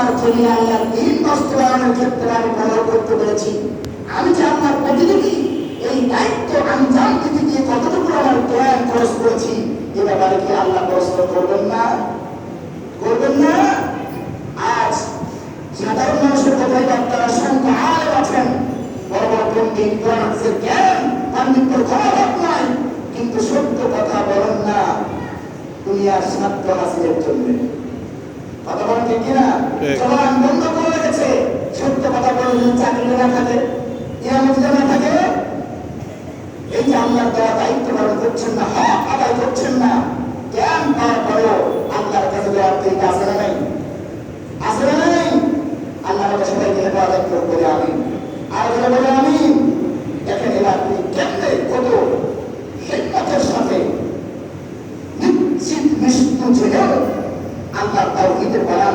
আমার জন্য আল্লাহর দ্বীন বাস্তবায়নের ক্ষেত্রে আমি ব্যবহার করতে পেরেছি। আমি যে আপনার প্রতিনিধি, এই দায়িত্ব আঞ্জাম দিতে গিয়ে কতটুকু আমার জ্ঞান খরচ করেছি, এ ব্যাপারে কি আল্লাহ প্রশ্ন করবেন না? করবেন না? আজ সাধারণ মানুষের কথাই আপনারা সংখ্যা আলেম আছেন, বড় বড় পণ্ডিত, কোরআনের জ্ঞান পাণ্ডিত্যের ক্ষমতা নাই, কিন্তু সত্য কথা বলেন না দুনিয়ার স্বার্থ হাসিলের জন্য। কথা বলেন ঠিক কিনা? চলান বন্ধ করে রেখেছে। সত্য কথা বললে চাকরি না থাকে, নিরাপত্তা না থাকে। এই যে আল্লাহর দেওয়া দায়িত্ব পালন করছেন না, হক আদায় করছেন না, জ্ঞান পাওয়ার পরেও আল্লাহর কাছে দেওয়ার তরিকা আছে না নাই? আছে না নাই? আল্লাহ আমাদের সবাইকে হেফাজত করুন বলে আমি আর বলে আমি দেখেন এবার আপনি কেমনে কত হিম্মতের সাথে নিশ্চিত মৃত্যু ছেড়েও আল্লাহ তাওহীদের বয়ান